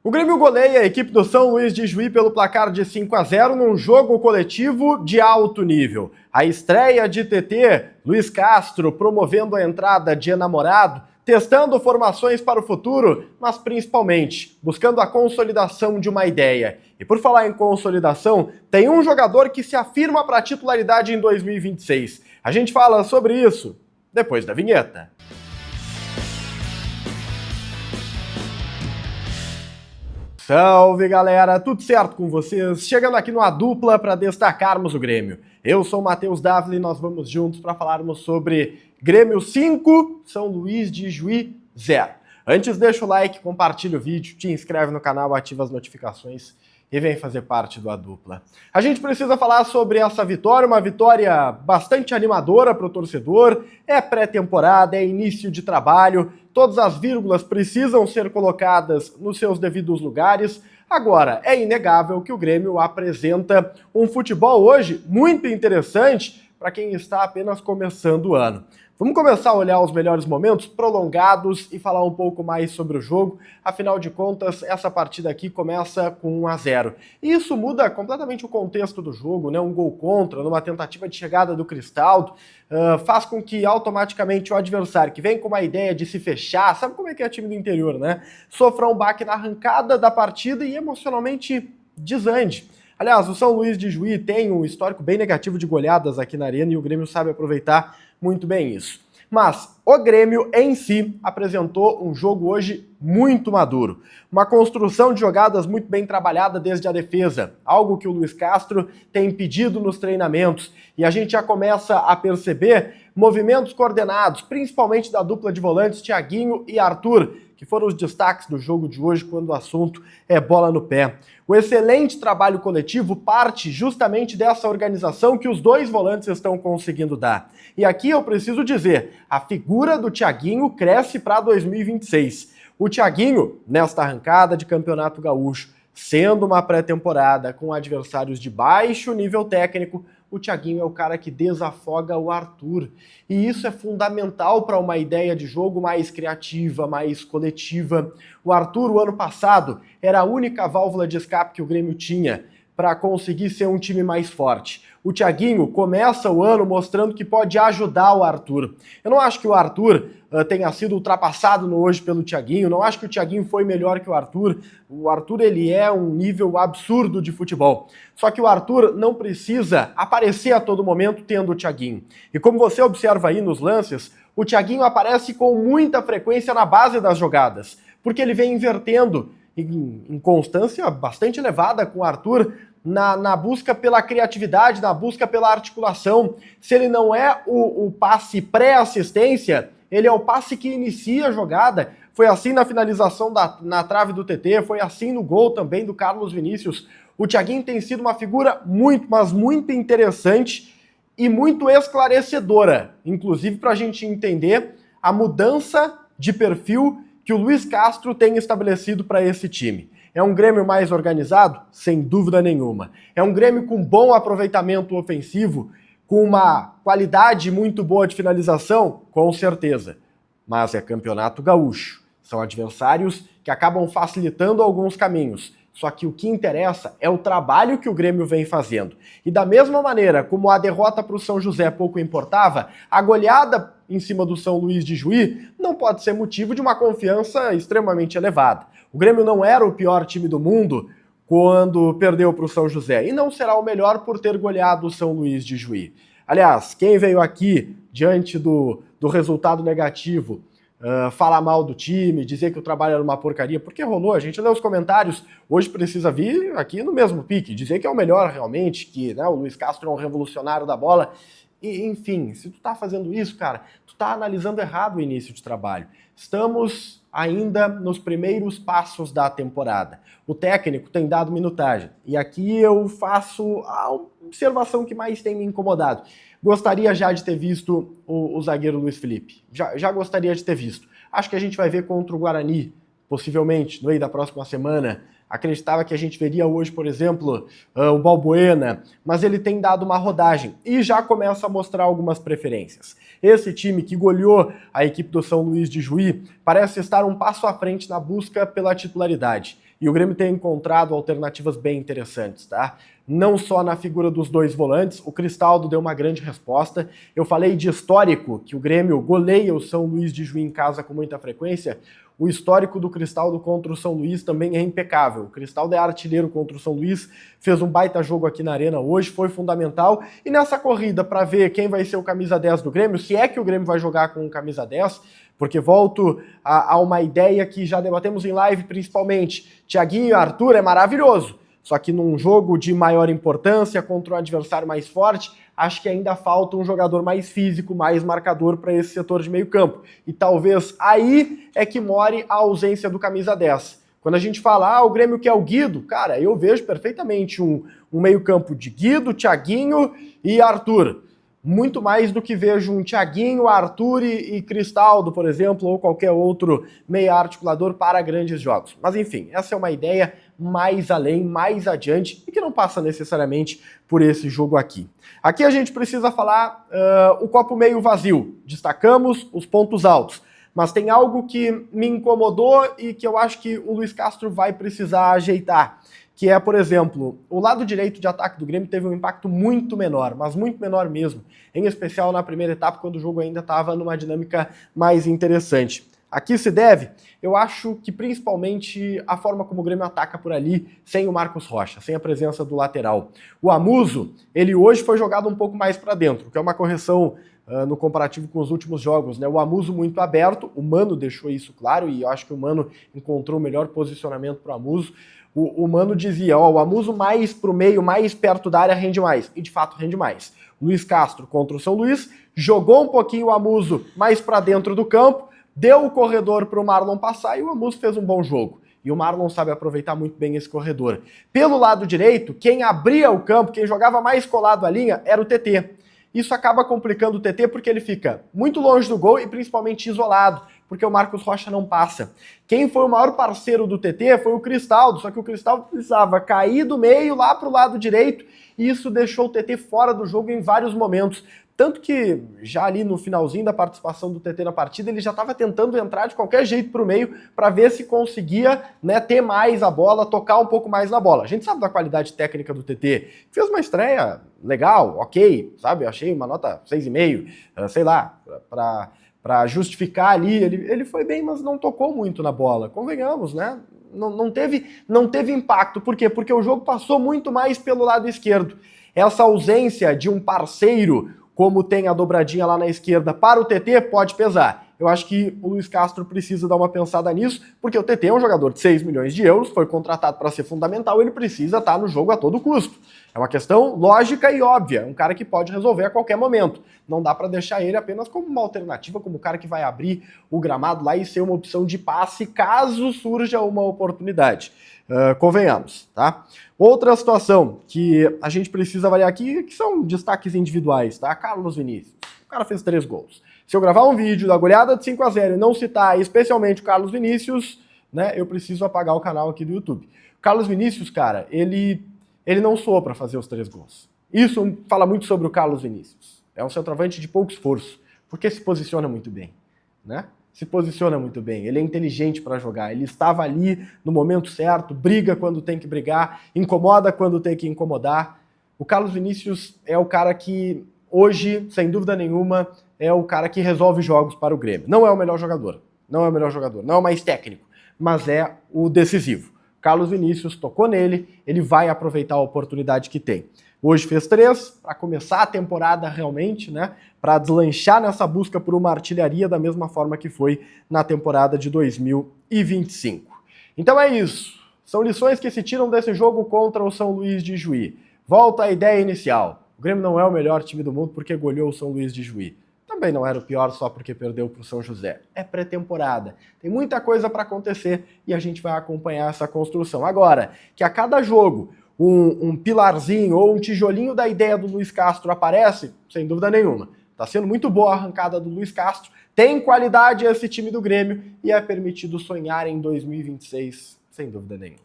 O Grêmio goleia a equipe do São Luís de Juí pelo placar de 5-0 num jogo coletivo de alto nível. A estreia de TT, Luiz Castro promovendo a entrada de enamorado, testando formações para o futuro, mas principalmente buscando a consolidação de uma ideia. E por falar em consolidação, tem um jogador que se afirma para a titularidade em 2026. A gente fala sobre isso depois da vinheta. Salve galera, tudo certo com vocês? Chegando aqui numa dupla para destacarmos o Grêmio. Eu sou o Matheus Dávila e nós vamos juntos para falarmos sobre Grêmio 5, São Luís de Juí 0. Antes deixa o like, compartilha o vídeo, te inscreve no canal, ativa as notificações e vem fazer parte da dupla. A gente precisa falar sobre essa vitória, uma vitória bastante animadora para o torcedor, é pré-temporada, é início de trabalho, todas as vírgulas precisam ser colocadas nos seus devidos lugares. Agora, é inegável que o Grêmio apresenta um futebol hoje muito interessante para quem está apenas começando o ano. Vamos começar a olhar os melhores momentos prolongados e falar um pouco mais sobre o jogo. Afinal de contas, essa partida aqui começa com 1-0. E isso muda completamente o contexto do jogo, né? Um gol contra, numa tentativa de chegada do Cristaldo, faz com que automaticamente o adversário, que vem com uma ideia de se fechar, sabe como é que é time do interior, né? Sofra um baque na arrancada da partida e emocionalmente desande. Aliás, o São Luís de Juí tem um histórico bem negativo de goleadas aqui na arena e o Grêmio sabe aproveitar muito bem isso. Mas o Grêmio em si apresentou um jogo hoje muito maduro. Uma construção de jogadas muito bem trabalhada desde a defesa, algo que o Luiz Castro tem pedido nos treinamentos. E a gente já começa a perceber movimentos coordenados, principalmente da dupla de volantes Thiaguinho e Arthur, que foram os destaques do jogo de hoje quando o assunto é bola no pé. O excelente trabalho coletivo parte justamente dessa organização que os dois volantes estão conseguindo dar. E aqui eu preciso dizer, a figura do Thiaguinho cresce para 2026. O Thiaguinho, nesta arrancada de Campeonato Gaúcho, sendo uma pré-temporada com adversários de baixo nível técnico, o Thiaguinho é o cara que desafoga o Arthur. E isso é fundamental para uma ideia de jogo mais criativa, mais coletiva. O Arthur, o ano passado, era a única válvula de escape que o Grêmio tinha para conseguir ser um time mais forte. O Thiaguinho começa o ano mostrando que pode ajudar o Arthur. Eu não acho que o Arthur tenha sido ultrapassado no hoje pelo Thiaguinho, não acho que o Thiaguinho foi melhor que o Arthur. O Arthur, ele é um nível absurdo de futebol. Só que o Arthur não precisa aparecer a todo momento tendo o Thiaguinho. E como você observa aí nos lances, o Thiaguinho aparece com muita frequência na base das jogadas, porque ele vem invertendo em constância bastante elevada com o Arthur, na busca pela criatividade, na busca pela articulação. Se ele não é o passe pré-assistência, ele é o passe que inicia a jogada. Foi assim na finalização na trave do TT, foi assim no gol também do Carlos Vinícius. O Thiaguinho tem sido uma figura muito, mas muito interessante e muito esclarecedora, inclusive para a gente entender a mudança de perfil que o Luiz Castro tem estabelecido para esse time. É um Grêmio mais organizado? Sem dúvida nenhuma. É um Grêmio com bom aproveitamento ofensivo, com uma qualidade muito boa de finalização? Com certeza. Mas é Campeonato Gaúcho. São adversários que acabam facilitando alguns caminhos. Só que o que interessa é o trabalho que o Grêmio vem fazendo. E da mesma maneira como a derrota para o São José pouco importava, a goleada em cima do São Luís de Juí não pode ser motivo de uma confiança extremamente elevada. O Grêmio não era o pior time do mundo quando perdeu para o São José e não será o melhor por ter goleado o São Luís de Juí. Aliás, quem veio aqui diante do resultado negativo falar mal do time, dizer que o trabalho era uma porcaria, porque rolou, a gente lê os comentários, hoje precisa vir aqui no mesmo pique, dizer que é o melhor realmente, que né, o Luiz Castro é um revolucionário da bola, e, enfim, se tu tá fazendo isso, cara, tu tá analisando errado o início de trabalho. Estamos ainda nos primeiros passos da temporada. O técnico tem dado minutagem, e aqui eu faço a observação que mais tem me incomodado. Gostaria já de ter visto o zagueiro Luiz Felipe. Já gostaria de ter visto. Acho que a gente vai ver contra o Guarani, possivelmente, no meio da próxima semana. Acreditava que a gente veria hoje, por exemplo, o Balbuena, mas ele tem dado uma rodagem e já começa a mostrar algumas preferências. Esse time que goleou a equipe do São Luís de Juí parece estar um passo à frente na busca pela titularidade. e o Grêmio tem encontrado alternativas bem interessantes, tá? Não só na figura dos dois volantes, o Cristaldo deu uma grande resposta. Eu falei de histórico, que o Grêmio goleia o São Luís de Juí em casa com muita frequência. O histórico do Cristaldo contra o São Luís também é impecável. O Cristaldo é artilheiro contra o São Luís, fez um baita jogo aqui na Arena hoje, foi fundamental. E nessa corrida para ver quem vai ser o camisa 10 do Grêmio, se é que o Grêmio vai jogar com o camisa 10, porque volto a uma ideia que já debatemos em live principalmente. Thiaguinho e Arthur é maravilhoso. Só que num jogo de maior importância, contra um adversário mais forte, acho que ainda falta um jogador mais físico, mais marcador para esse setor de meio campo. E talvez aí é que more a ausência do camisa 10. Quando a gente fala, o Grêmio quer o Guido, cara, eu vejo perfeitamente um meio campo de Guido, Thiaguinho e Arthur. Muito mais do que vejo um Thiaguinho, Arthur e Cristaldo, por exemplo, ou qualquer outro meia articulador para grandes jogos. Mas enfim, essa é uma ideia mais além, mais adiante, e que não passa necessariamente por esse jogo aqui. Aqui a gente precisa falar o copo meio vazio. Destacamos os pontos altos. Mas tem algo que me incomodou e que eu acho que o Luiz Castro vai precisar ajeitar. Que é, por exemplo, o lado direito de ataque do Grêmio teve um impacto muito menor, mas muito menor mesmo, em especial na primeira etapa, quando o jogo ainda estava numa dinâmica mais interessante. Aqui se deve, eu acho que principalmente a forma como o Grêmio ataca por ali, sem o Marcos Rocha, sem a presença do lateral. O Amuso, ele hoje foi jogado um pouco mais para dentro, que é uma correção no comparativo com os últimos jogos, né? O Amuso muito aberto, o Mano deixou isso claro, e eu acho que o Mano encontrou o melhor posicionamento para o Amuso. O Mano dizia, o Amuso mais pro meio, mais perto da área rende mais. E de fato rende mais. Luiz Castro contra o São Luís, jogou um pouquinho o Amuso mais para dentro do campo, deu o corredor para o Marlon passar e o Amuso fez um bom jogo. E o Marlon sabe aproveitar muito bem esse corredor. Pelo lado direito, quem abria o campo, quem jogava mais colado à linha, era o TT. Isso acaba complicando o TT porque ele fica muito longe do gol e principalmente isolado, porque o Marcos Rocha não passa. Quem foi o maior parceiro do TT foi o Cristaldo, só que o Cristaldo precisava cair do meio lá para o lado direito e isso deixou o TT fora do jogo em vários momentos. Tanto que já ali no finalzinho da participação do TT na partida, ele já estava tentando entrar de qualquer jeito para o meio para ver se conseguia, né, ter mais a bola, tocar um pouco mais na bola. A gente sabe da qualidade técnica do TT. Fez uma estreia legal, ok, sabe? Eu achei uma nota 6,5, sei lá, para justificar ali. Ele foi bem, mas não tocou muito na bola. Convenhamos, né? Não teve impacto. Por quê? Porque o jogo passou muito mais pelo lado esquerdo. Essa ausência de um parceiro, como tem a dobradinha lá na esquerda, para o TT pode pesar. Eu acho que o Luiz Castro precisa dar uma pensada nisso, porque o TT é um jogador de 6 milhões de euros, foi contratado para ser fundamental, ele precisa estar no jogo a todo custo. É uma questão lógica e óbvia, um cara que pode resolver a qualquer momento. Não dá para deixar ele apenas como uma alternativa, como o cara que vai abrir o gramado lá e ser uma opção de passe caso surja uma oportunidade. Convenhamos, tá? Outra situação que a gente precisa avaliar aqui, que são destaques individuais, tá? Carlos Vinícius, o cara fez 3 gols. Se eu gravar um vídeo da goleada de 5-0 e não citar especialmente o Carlos Vinícius, né, eu preciso apagar o canal aqui do YouTube. O Carlos Vinícius, cara, ele não soou para fazer os 3 gols. Isso fala muito sobre o Carlos Vinícius. É um centroavante de pouco esforço, porque se posiciona muito bem, né? Se posiciona muito bem, ele é inteligente para jogar, ele estava ali no momento certo, briga quando tem que brigar, incomoda quando tem que incomodar. O Carlos Vinícius é o cara que hoje, sem dúvida nenhuma, é o cara que resolve jogos para o Grêmio. Não é o melhor jogador, não é o mais técnico, mas é o decisivo. Carlos Vinícius tocou nele, ele vai aproveitar a oportunidade que tem. Hoje fez 3, para começar a temporada realmente, né? Para deslanchar nessa busca por uma artilharia da mesma forma que foi na temporada de 2025. Então é isso. São lições que se tiram desse jogo contra o São Luís de Juí. Volta à ideia inicial. O Grêmio não é o melhor time do mundo porque goleou o São Luís de Juí. Também não era o pior só porque perdeu para o São José. É pré-temporada. Tem muita coisa para acontecer e a gente vai acompanhar essa construção. Agora, que a cada jogo um pilarzinho ou um tijolinho da ideia do Luiz Castro aparece, sem dúvida nenhuma. Está sendo muito boa a arrancada do Luiz Castro, tem qualidade esse time do Grêmio e é permitido sonhar em 2026, sem dúvida nenhuma.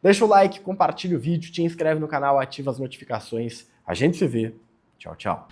Deixa o like, compartilha o vídeo, te inscreve no canal, ativa as notificações. A gente se vê. Tchau, tchau.